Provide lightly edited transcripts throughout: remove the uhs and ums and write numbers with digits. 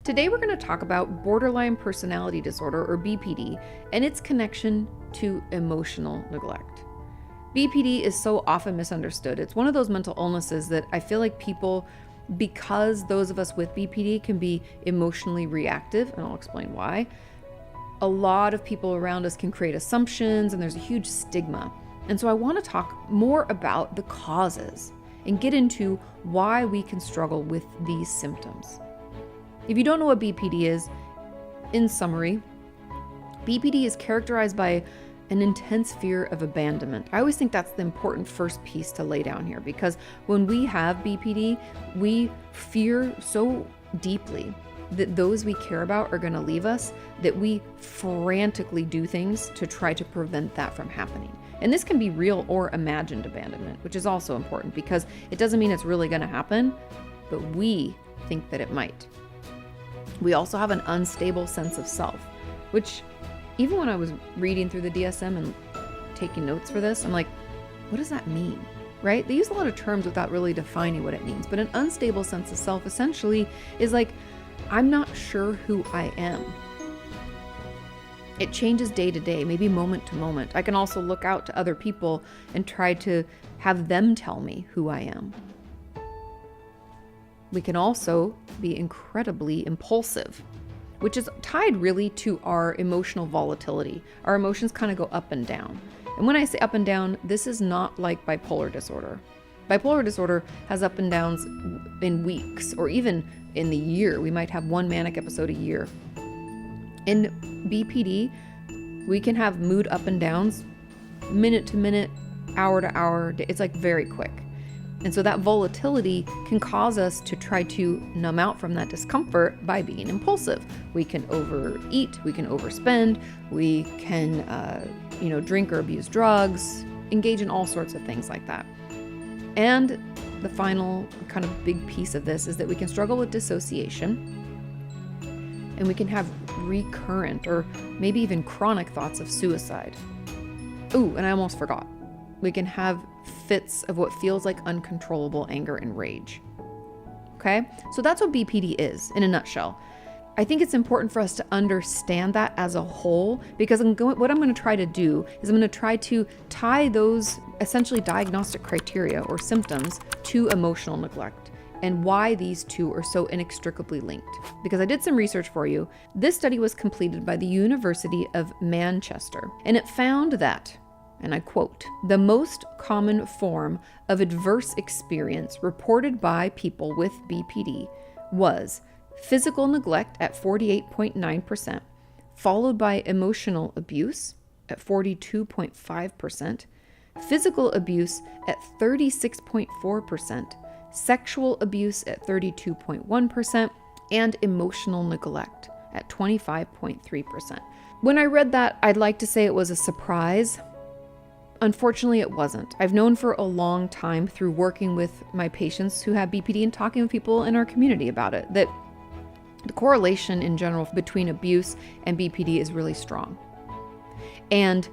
Today we're going to talk about borderline personality disorder, or BPD, and its connection to emotional neglect. BPD is so often misunderstood. It's one of those mental illnesses that I feel like people, because those of us with BPD can be emotionally reactive, and I'll explain why, a lot of people around us can create assumptions, and there's a huge stigma. And so I want to talk more about the causes and get into why we can struggle with these symptoms. If you don't know what BPD is, in summary, BPD is characterized by an intense fear of abandonment. I always think that's the important first piece to lay down here, because when we have BPD, we fear so deeply that those we care about are going to leave us that we frantically do things to try to prevent that from happening. And this can be real or imagined abandonment, which is also important because it doesn't mean it's really going to happen, but we think that it might. We also have an unstable sense of self, which even when I was reading through the DSM and taking notes for this, I'm like, what does that mean? Right? They use a lot of terms without really defining what it means. But an unstable sense of self essentially is like, I'm not sure who I am. It changes day to day, maybe moment to moment. I can also look out to other people and try to have them tell me who I am. We can also be incredibly impulsive, which is tied really to our emotional volatility. Our emotions kind of go up and down. And when I say up and down, this is not like bipolar disorder. Bipolar disorder has up and downs in weeks or even in the year. We might have one manic episode a year. In BPD, we can have mood up and downs minute to minute, hour to hour. It's like very quick. And so that volatility can cause us to try to numb out from that discomfort by being impulsive. We can overeat, we can overspend, we can, drink or abuse drugs, engage in all sorts of things like that. And the final kind of big piece of this is that we can struggle with dissociation, and we can have recurrent or maybe even chronic thoughts of suicide. Ooh, and I almost forgot. We can have fits of what feels like uncontrollable anger and rage. Okay? So that's what BPD is in a nutshell. I think it's important for us to understand that as a whole, because what I'm going to try to do is I'm going to try to tie those essentially diagnostic criteria or symptoms to emotional neglect and why these two are so inextricably linked. Because I did some research for you. This study was completed by the University of Manchester, and it found that, and I quote, "The most common form of adverse experience reported by people with BPD was physical neglect at 48.9%, followed by emotional abuse at 42.5%, physical abuse at 36.4%, sexual abuse at 32.1%, and emotional neglect at 25.3%. When I read that, I'd like to say it was a surprise. Unfortunately, it wasn't. I've known for a long time through working with my patients who have BPD and talking with people in our community about it, that the correlation in general between abuse and BPD is really strong. And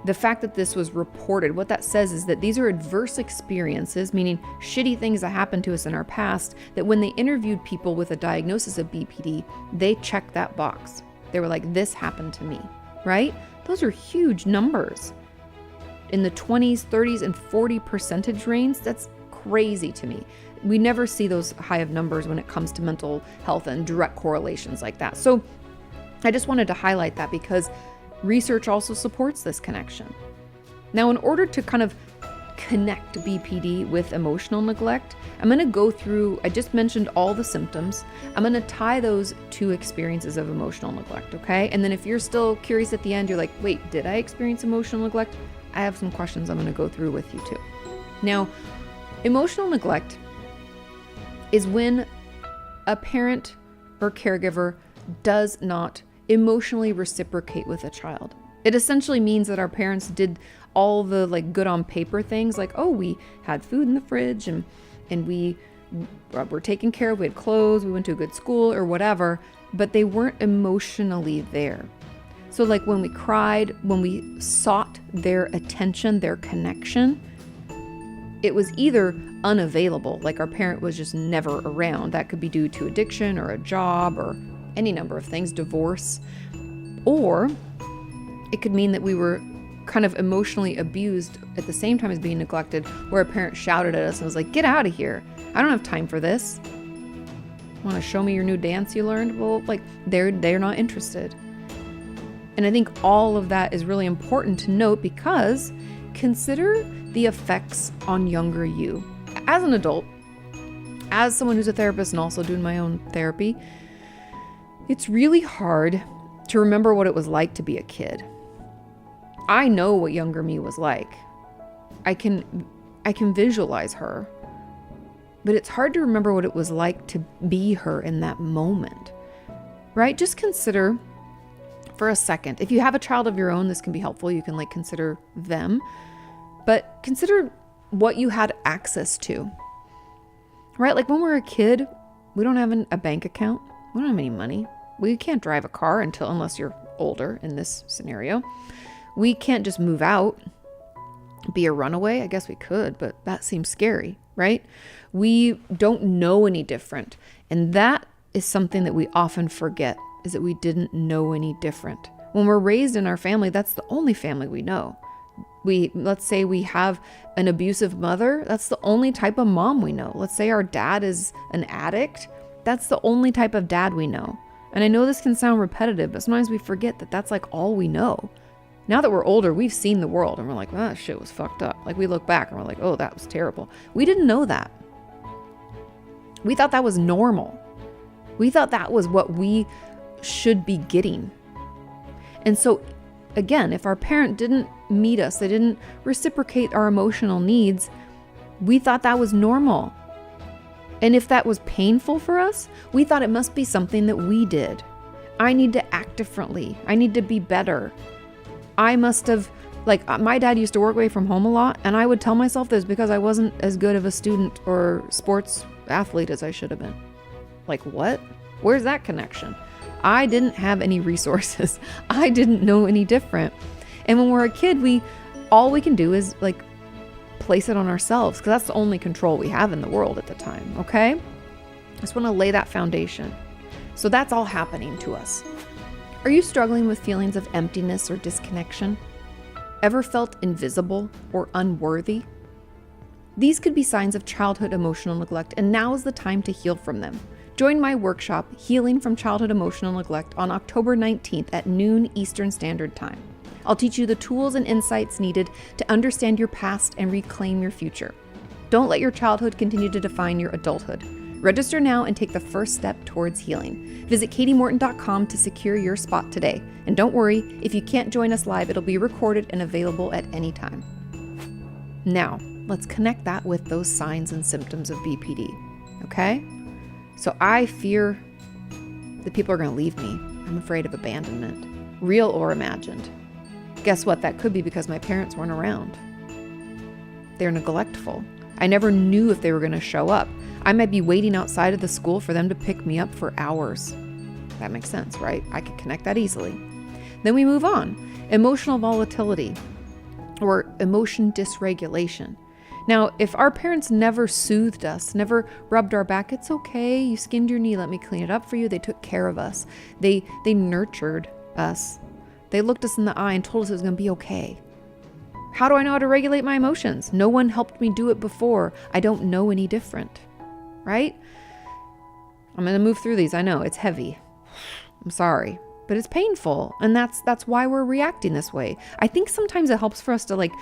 the fact that this was reported, what that says is that these are adverse experiences, meaning shitty things that happened to us in our past, that when they interviewed people with a diagnosis of BPD, they checked that box. They were like, this happened to me, right? Those are huge numbers. In the 20s, 30s, and 40% range, that's crazy to me. We never see those high of numbers when it comes to mental health and direct correlations like that. So I just wanted to highlight that because research also supports this connection. Now, in order to kind of connect BPD with emotional neglect, I'm going to go through, I just mentioned all the symptoms. I'm going to tie those to experiences of emotional neglect, okay? And then if you're still curious at the end, you're like, wait, did I experience emotional neglect? I have some questions I'm going to go through with you too. Now, emotional neglect is when a parent or caregiver does not emotionally reciprocate with a child. It essentially means that our parents did all the good on paper things, like, oh, we had food in the fridge and we were taken care of, we had clothes, we went to a good school or whatever, but they weren't emotionally there. So when we cried, when we sought their attention, their connection, it was either unavailable, like our parent was just never around. That could be due to addiction or a job or any number of things, divorce. Or it could mean that we were kind of emotionally abused at the same time as being neglected, where a parent shouted at us and was like, get out of here. I don't have time for this. Want to show me your new dance you learned? Well, like they're not interested. And I think all of that is really important to note, because consider the effects on younger you. As an adult, as someone who's a therapist and also doing my own therapy, it's really hard to remember what it was like to be a kid. I know what younger me was like. I can visualize her, but it's hard to remember what it was like to be her in that moment, right? Just consider for a second, if you have a child of your own, this can be helpful. You can like consider them, but consider what you had access to, right? Like when we're a kid, we don't have a bank account. We don't have any money. We can't drive a car unless you're older in this scenario. We can't just move out, be a runaway. I guess we could, but that seems scary, right? We don't know any different. And that is something that we often forget, is that we didn't know any different. When we're raised in our family, that's the only family we know. Let's say we have an abusive mother. That's the only type of mom we know. Let's say our dad is an addict. That's the only type of dad we know. And I know this can sound repetitive, but sometimes we forget that that's like all we know. Now that we're older, we've seen the world and we're like, well, that shit was fucked up. Like we look back and we're like, oh, that was terrible. We didn't know that. We thought that was normal. We thought that was what we should be getting. And so again, if our parent didn't meet us, they didn't reciprocate our emotional needs, we thought that was normal. And if that was painful for us, we thought it must be something that we did. I need to act differently. I need to be better. I must have, like, my dad used to work away from home a lot, and I would tell myself this because I wasn't as good of a student or sports athlete as I should have been. Like, what? Where's that connection? I didn't have any resources. I didn't know any different. And when we're a kid, all we can do is like place it on ourselves, because that's the only control we have in the world at the time, okay? I just want to lay that foundation. So that's all happening to us. Are you struggling with feelings of emptiness or disconnection? Ever felt invisible or unworthy? These could be signs of childhood emotional neglect, and now is the time to heal from them. Join my workshop, Healing from Childhood Emotional Neglect, on October 19th at noon Eastern Standard Time. I'll teach you the tools and insights needed to understand your past and reclaim your future. Don't let your childhood continue to define your adulthood. Register now and take the first step towards healing. Visit KatiMorton.com to secure your spot today. And don't worry, if you can't join us live, it'll be recorded and available at any time. Now, let's connect that with those signs and symptoms of BPD, okay? So I fear that people are going to leave me. I'm afraid of abandonment, real or imagined. Guess what? That could be because my parents weren't around. They're neglectful. I never knew if they were going to show up. I might be waiting outside of the school for them to pick me up for hours. That makes sense, right? I could connect that easily. Then we move on. Emotional volatility or emotion dysregulation. Now, if our parents never soothed us, never rubbed our back, it's okay, you skinned your knee, let me clean it up for you. They took care of us. They nurtured us. They looked us in the eye and told us it was going to be okay. How do I know how to regulate my emotions? No one helped me do it before. I don't know any different, right? I'm going to move through these. I know it's heavy. I'm sorry, but it's painful. And that's why we're reacting this way. I think sometimes it helps for us to like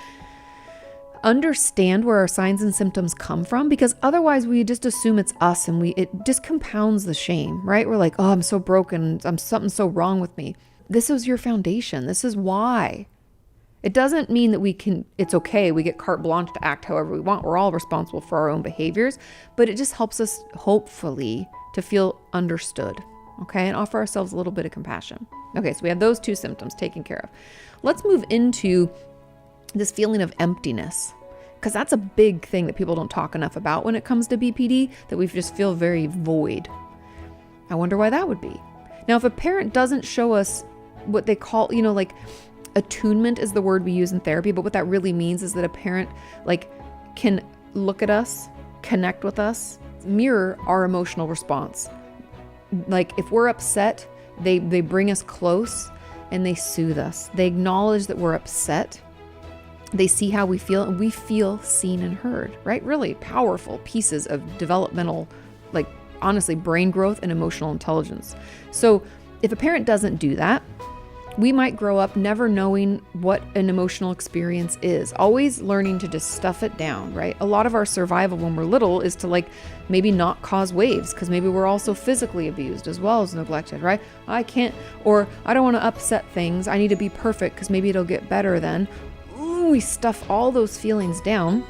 understand where our signs and symptoms come from, because otherwise we just assume it's us and it just compounds the shame, right? We're like, oh, I'm so broken. Something's so wrong with me. This is your foundation. This is why. It doesn't mean that it's okay. We get carte blanche to act however we want. We're all responsible for our own behaviors, but it just helps us hopefully to feel understood, okay? And offer ourselves a little bit of compassion. Okay, so we have those two symptoms taken care of. Let's move into this feeling of emptiness, because that's a big thing that people don't talk enough about when it comes to BPD, that we just feel very void. I wonder why that would be. Now, if a parent doesn't show us what they call, like attunement is the word we use in therapy, but what that really means is that a parent can look at us, connect with us, mirror our emotional response. Like if we're upset, they bring us close and they soothe us. They acknowledge that we're upset. They see how we feel, and we feel seen and heard, right? Really powerful pieces of developmental, like honestly, brain growth and emotional intelligence. So if a parent doesn't do that, we might grow up never knowing what an emotional experience is, always learning to just stuff it down, right? A lot of our survival when we're little is to like maybe not cause waves because maybe we're also physically abused as well as neglected, right? I can't, or I don't want to upset things. I need to be perfect because maybe it'll get better then. Ooh, we stuff all those feelings down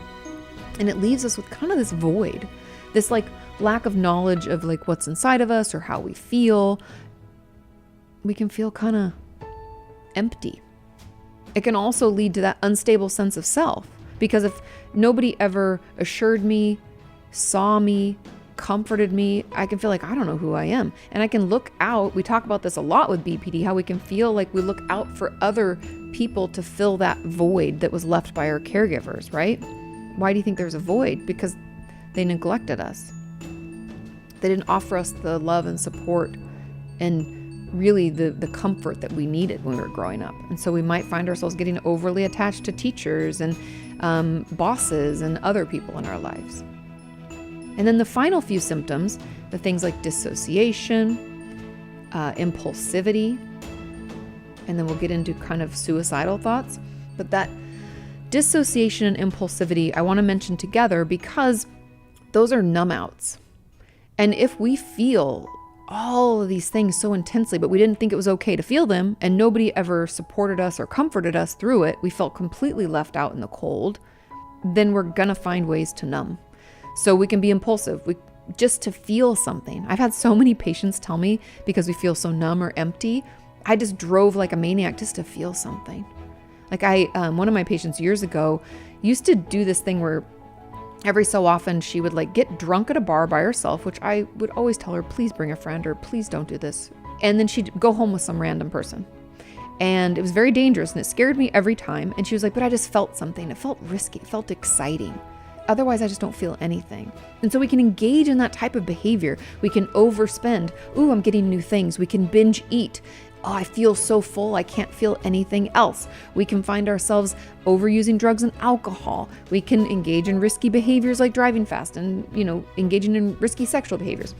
and it leaves us with kind of this void, this like lack of knowledge of like what's inside of us or how we feel. We can feel kind of empty. It can also lead to that unstable sense of self, because if nobody ever assured me, saw me, comforted me, I can feel like I don't know who I am. And I can look out. We talk about this a lot with BPD, how we can feel like we look out for other people to fill that void that was left by our caregivers, right? Why do you think there's a void? Because they neglected us. They didn't offer us the love and support and really the comfort that we needed when we were growing up. And so we might find ourselves getting overly attached to teachers and bosses and other people in our lives. And then the final few symptoms, the things like dissociation, impulsivity, and then we'll get into kind of suicidal thoughts. But that dissociation and impulsivity, I want to mention together because those are numb outs. And if we feel all of these things so intensely, but we didn't think it was okay to feel them, and nobody ever supported us or comforted us through it, we felt completely left out in the cold, then we're gonna find ways to numb. So we can be impulsive, just to feel something. I've had so many patients tell me, because we feel so numb or empty, I just drove like a maniac just to feel something. Like one of my patients years ago used to do this thing where every so often she would like get drunk at a bar by herself, which I would always tell her, please bring a friend or please don't do this. And then she'd go home with some random person. And it was very dangerous and it scared me every time. And she was like, but I just felt something. It felt risky. It felt exciting. Otherwise, I just don't feel anything. And so we can engage in that type of behavior. We can overspend. Ooh, I'm getting new things. We can binge eat. Oh, I feel so full, I can't feel anything else. We can find ourselves overusing drugs and alcohol. We can engage in risky behaviors like driving fast and, engaging in risky sexual behaviors.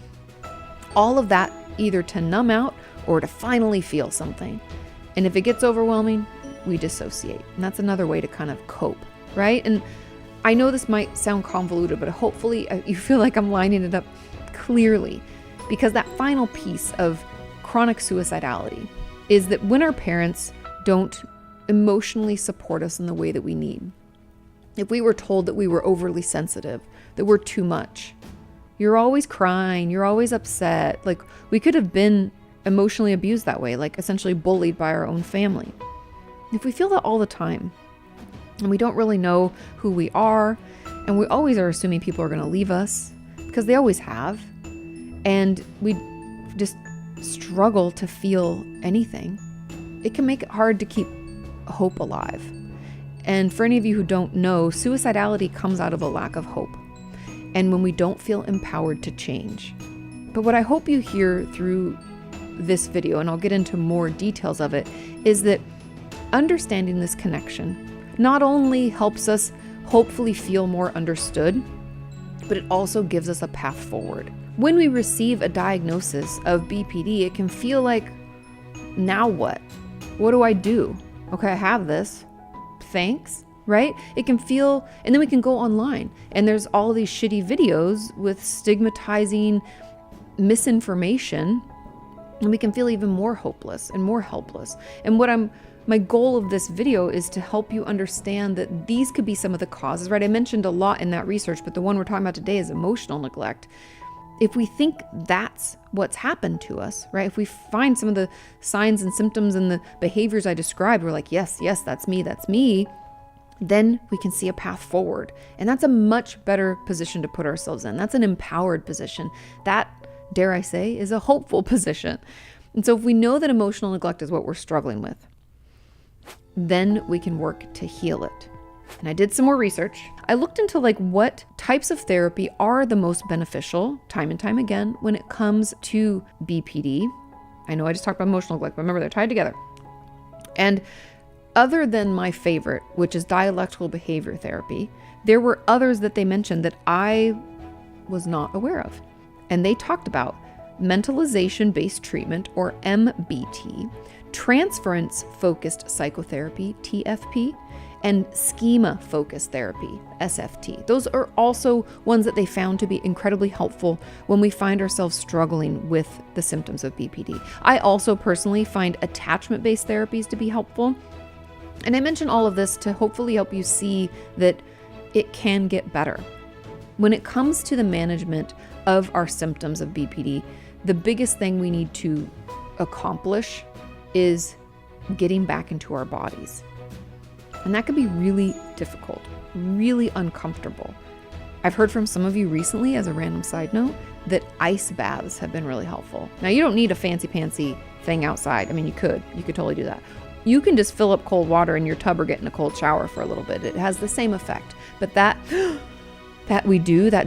All of that either to numb out or to finally feel something. And if it gets overwhelming, we dissociate. And that's another way to kind of cope, right? And I know this might sound convoluted, but hopefully you feel like I'm lining it up clearly, because that final piece of chronic suicidality is that when our parents don't emotionally support us in the way that we need. If we were told that we were overly sensitive, that we're too much, you're always crying, you're always upset, like we could have been emotionally abused that way, like essentially bullied by our own family. If we feel that all the time and we don't really know who we are, and we always are assuming people are going to leave us because they always have, and we just struggle to feel anything, it can make it hard to keep hope alive. And for any of you who don't know, suicidality comes out of a lack of hope and when we don't feel empowered to change. But what I hope you hear through this video, and I'll get into more details of it, is that understanding this connection not only helps us hopefully feel more understood, but it also gives us a path forward. When we receive a diagnosis of BPD, it can feel like, now what? What do I do? Okay, I have this. Thanks, right? It can feel, and then we can go online and there's all these shitty videos with stigmatizing misinformation, and we can feel even more hopeless and more helpless. And my goal of this video is to help you understand that these could be some of the causes, right? I mentioned a lot in that research, but the one we're talking about today is emotional neglect. If we think that's what's happened to us, right? If we find some of the signs and symptoms and the behaviors I described, we're like, yes, that's me, then we can see a path forward. And that's a much better position to put ourselves in. That's an empowered position. That, dare I say, is a hopeful position. And so if we know that emotional neglect is what we're struggling with, then we can work to heal it. And I did some more research. I looked into what types of therapy are the most beneficial, time and time again, when it comes to BPD. I know I just talked about emotional neglect, but remember they're tied together. And other than my favorite, which is dialectical behavior therapy, there were others that they mentioned that I was not aware of. And they talked about mentalization-based treatment, or MBT, transference-focused psychotherapy, TFP, and schema-focused therapy, SFT. Those are also ones that they found to be incredibly helpful when we find ourselves struggling with the symptoms of BPD. I also personally find attachment-based therapies to be helpful. And I mention all of this to hopefully help you see that it can get better. When it comes to the management of our symptoms of BPD, the biggest thing we need to accomplish is getting back into our bodies. And that can be really difficult, really uncomfortable. I've heard from some of you recently, as a random side note, that ice baths have been really helpful. Now, you don't need a fancy thing outside. I mean, you could totally do that. You can just fill up cold water in your tub or get in a cold shower for a little bit. It has the same effect. But that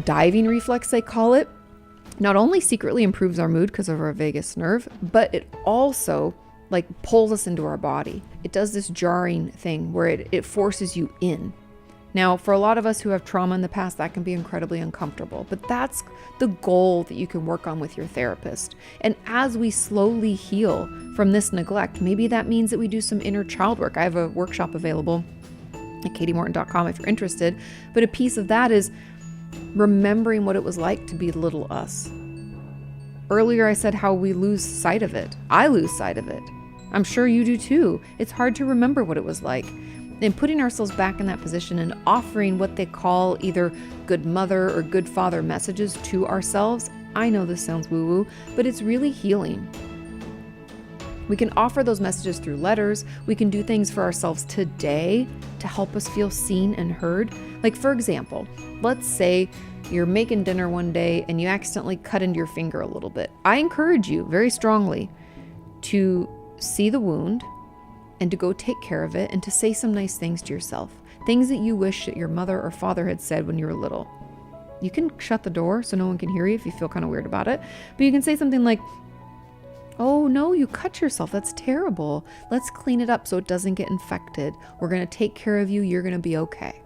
diving reflex, they call it, not only secretly improves our mood because of our vagus nerve, but it also pulls us into our body. It does this jarring thing where it forces you in. Now, for a lot of us who have trauma in the past, that can be incredibly uncomfortable, but that's the goal that you can work on with your therapist. And as we slowly heal from this neglect, maybe that means that we do some inner child work. I have a workshop available at katimorton.com if you're interested, but a piece of that is remembering what it was like to be little us. Earlier, I said how we lose sight of it. I lose sight of it. I'm sure you do too. It's hard to remember what it was like. And putting ourselves back in that position and offering what they call either good mother or good father messages to ourselves. I know this sounds woo-woo, but it's really healing. We can offer those messages through letters. We can do things for ourselves today to help us feel seen and heard. For example, let's say you're making dinner one day and you accidentally cut into your finger a little bit. I encourage you very strongly to see the wound and to go take care of it and to say some nice things to yourself. Things that you wish that your mother or father had said when you were little. You can shut the door so no one can hear you if you feel kind of weird about it. But you can say something like, "Oh no, you cut yourself. That's terrible. Let's clean it up so it doesn't get infected. We're going to take care of you. You're going to be okay."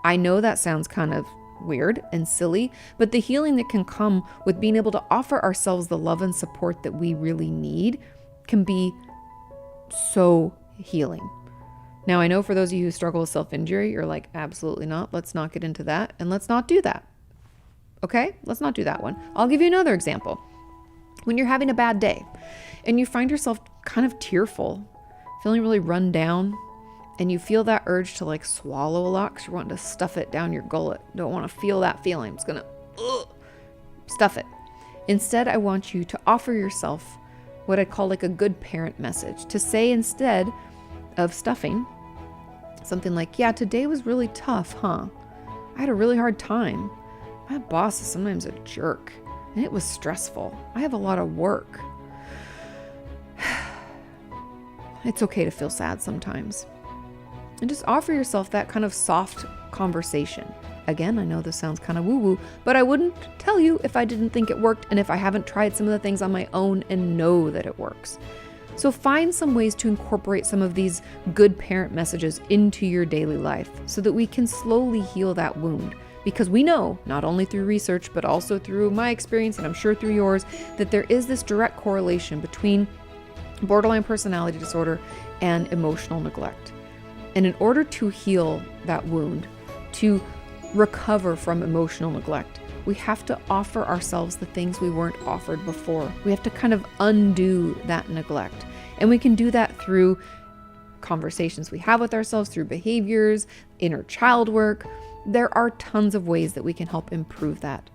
I know that sounds kind of weird and silly, but the healing that can come with being able to offer ourselves the love and support that we really need can be so healing. Now, I know for those of you who struggle with self-injury, you're like, absolutely not. Let's not get into that. And let's not do that. Okay? Let's not do that one. I'll give you another example. When you're having a bad day and you find yourself kind of tearful, feeling really run down, and you feel that urge to swallow a lot because you're wanting to stuff it down your gullet. Don't want to feel that feeling. It's going to stuff it. Instead, I want you to offer yourself what I call a good parent message. To say, instead of stuffing, something like, "Yeah, today was really tough, huh? I had a really hard time. My boss is sometimes a jerk, and it was stressful. I have a lot of work. It's okay to feel sad sometimes." And just offer yourself that kind of soft conversation. Again, I know this sounds kind of woo-woo, but I wouldn't tell you if I didn't think it worked and if I haven't tried some of the things on my own and know that it works. So find some ways to incorporate some of these good parent messages into your daily life so that we can slowly heal that wound. Because we know, not only through research, but also through my experience, and I'm sure through yours, that there is this direct correlation between borderline personality disorder and emotional neglect. And in order to heal that wound, to recover from emotional neglect, we have to offer ourselves the things we weren't offered before. We have to kind of undo that neglect. And we can do that through conversations we have with ourselves, through behaviors, inner child work. There are tons of ways that we can help improve that.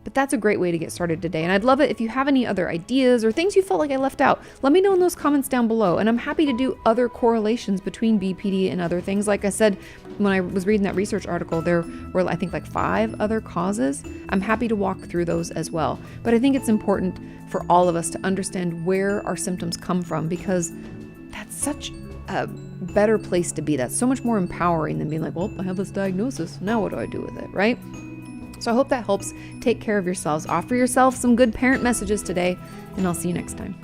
But that's a great way to get started today. And I'd love it if you have any other ideas or things you felt like I left out. Let me know in those comments down below. And I'm happy to do other correlations between BPD and other things. Like I said, when I was reading that research article, there were, I think, 5 other causes. I'm happy to walk through those as well. But I think it's important for all of us to understand where our symptoms come from, because that's such a better place to be. That's so much more empowering than being like, well, I have this diagnosis. Now what do I do with it, right? So I hope that helps. Take care of yourselves. Offer yourself some good parent messages today, and I'll see you next time.